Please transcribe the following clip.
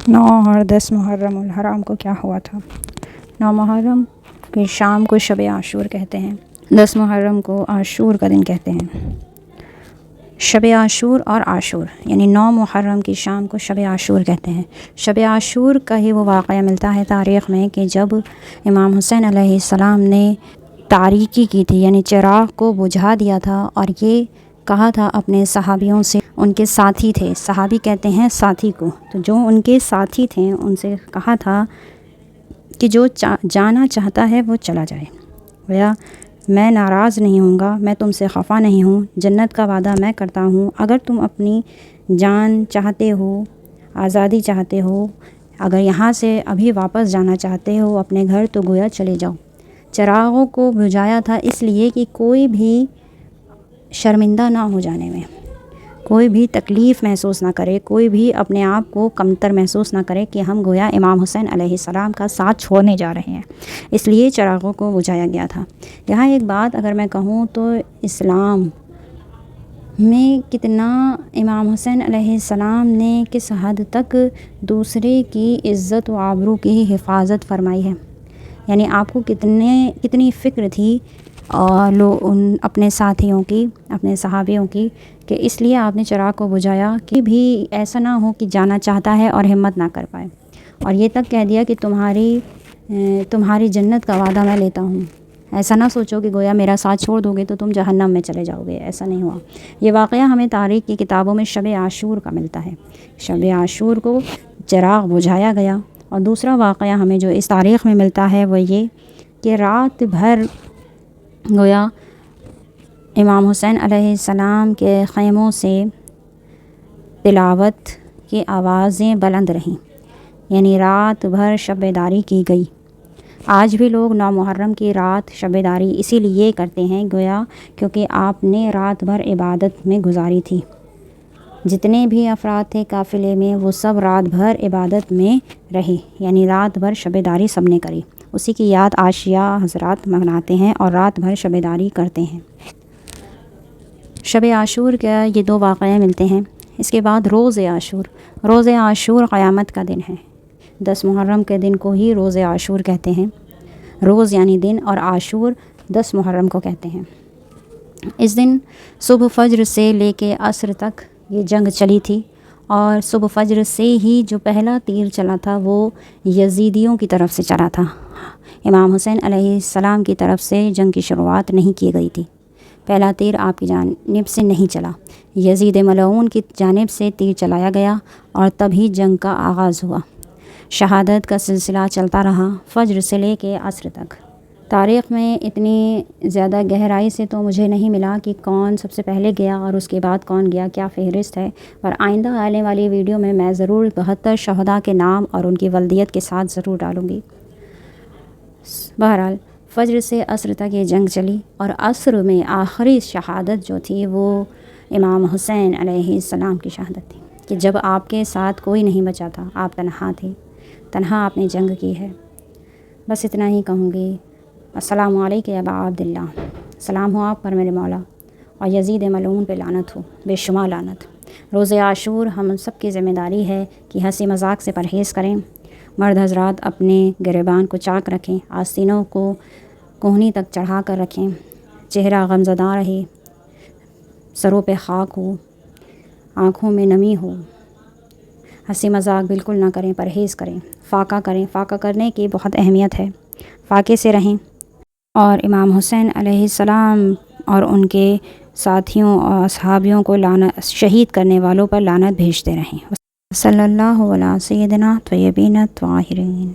9 اور 10 محرم الحرام کو کیا ہوا تھا؟ 9 محرم کی شام کو شب عاشور کہتے ہیں، 10 محرم کو عاشور کا دن کہتے ہیں۔ شب عاشور اور عاشور یعنی 9 محرم کی شام کو شب عاشور کہتے ہیں۔ شب عاشور کا ہی وہ واقعہ ملتا ہے تاریخ میں کہ جب امام حسین علیہ السلام نے تاریکی کی تھی، یعنی چراغ کو بجھا دیا تھا، اور یہ کہا تھا اپنے صحابیوں سے، ان کے ساتھی تھے، صحابی کہتے ہیں ساتھی کو، تو جو ان کے ساتھی تھے ان سے کہا تھا کہ جو جانا چاہتا ہے وہ چلا جائے، گویا میں ناراض نہیں ہوں گا، میں تم سے خفا نہیں ہوں، جنت کا وعدہ میں کرتا ہوں، اگر تم اپنی جان چاہتے ہو، آزادی چاہتے ہو، اگر یہاں سے ابھی واپس جانا چاہتے ہو اپنے گھر تو گویا چلے جاؤ۔ چراغوں کو بجھایا تھا اس لیے کہ کوئی بھی شرمندہ نہ ہو جانے میں، کوئی بھی تکلیف محسوس نہ کرے، کوئی بھی اپنے آپ کو کمتر محسوس نہ کرے کہ ہم گویا امام حسین علیہ السلام کا ساتھ چھوڑنے جا رہے ہیں، اس لیے چراغوں کو بجھایا گیا تھا۔ یہاں ایک بات اگر میں کہوں تو اسلام میں کتنا امام حسین علیہ السلام نے کس حد تک دوسرے کی عزت و آبرو کی حفاظت فرمائی ہے، یعنی آپ کو کتنی فکر تھی اور اپنے ساتھیوں کی، اپنے صحابیوں کی، کہ اس لیے آپ نے چراغ کو بجھایا کہ بھی ایسا نہ ہو کہ جانا چاہتا ہے اور ہمت نہ کر پائے، اور یہ تک کہہ دیا کہ تمہاری جنت کا وعدہ میں لیتا ہوں، ایسا نہ سوچو کہ گویا میرا ساتھ چھوڑ دو گے تو تم جہنم میں چلے جاؤ گے، ایسا نہیں ہوا۔ یہ واقعہ ہمیں تاریخ کی کتابوں میں شب عاشور کا ملتا ہے، شب عاشور کو چراغ بجھایا گیا۔ اور دوسرا واقعہ ہمیں جو اس تاریخ میں ملتا ہے وہ یہ کہ رات بھر گویا امام حسین علیہ السلام کے خیموں سے تلاوت کی آوازیں بلند رہیں، یعنی رات بھر شب بیداری کی گئی۔ آج بھی لوگ 9 محرم کی رات شب بیداری اسی لیے کرتے ہیں گویا کیونکہ آپ نے رات بھر عبادت میں گزاری تھی۔ جتنے بھی افراد تھے قافلے میں وہ سب رات بھر عبادت میں رہے، یعنی رات بھر شب بیداری سب نے کری، اسی کی یاد آج شیعہ حضرات مناتے ہیں اور رات بھر شب بیداری کرتے ہیں۔ شب عاشور کا یہ 2 واقعے ملتے ہیں۔ اس کے بعد روز عاشور قیامت کا دن ہے۔ 10 محرم کے دن کو ہی روز عاشور کہتے ہیں، روز یعنی دن، اور عاشور 10 محرم کو کہتے ہیں۔ اس دن صبح فجر سے لے کے عصر تک یہ جنگ چلی تھی، اور صبح فجر سے ہی جو پہلا تیر چلا تھا وہ یزیدیوں کی طرف سے چلا تھا، امام حسین علیہ السلام کی طرف سے جنگ کی شروعات نہیں کی گئی تھی، پہلا تیر آپ کی جانب سے نہیں چلا، یزید ملعون کی جانب سے تیر چلایا گیا اور تبھی جنگ کا آغاز ہوا۔ شہادت کا سلسلہ چلتا رہا فجر سے لے کے عصر تک۔ تاریخ میں اتنی زیادہ گہرائی سے تو مجھے نہیں ملا کہ کون سب سے پہلے گیا اور اس کے بعد کون گیا، کیا فہرست ہے، پر آئندہ آنے والی ویڈیو میں ضرور 72 شہداء کے نام اور ان کی ولدیت کے ساتھ ضرور ڈالوں گی۔ بہرحال فجر سے عصر تک یہ جنگ چلی، اور عصر میں آخری شہادت جو تھی وہ امام حسین علیہ السلام کی شہادت تھی کہ جب آپ کے ساتھ کوئی نہیں بچا تھا، آپ تنہا تھے، تنہا آپ نے جنگ کی ہے۔ بس اتنا ہی کہوں گی۔ السلام علیکم یا ابا عبداللہ، سلام ہو آپ پر میرے مولا، اور یزید ملعون پہ لعنت ہو، بے شمار لعنت۔ روز عاشور ہم سب کی ذمہ داری ہے کہ ہنسی مذاق سے پرہیز کریں، مرد حضرات اپنے گریبان کو چاک رکھیں، آستینوں کو کوہنی تک چڑھا کر رکھیں، چہرہ غمزدہ رہے، سروں پہ خاک ہو، آنکھوں میں نمی ہو، ہنسی مذاق بالکل نہ کریں، پرہیز کریں، فاقہ کریں، فاقہ کرنے کی بہت اہمیت ہے، فاقے سے رہیں، اور امام حسین علیہ السلام اور ان کے ساتھیوں اور اصحابیوں کو شہید کرنے والوں پر لعنت بھیجتے رہیں۔ صلی اللہ علیہ سیدنا طیبین الطاہرین۔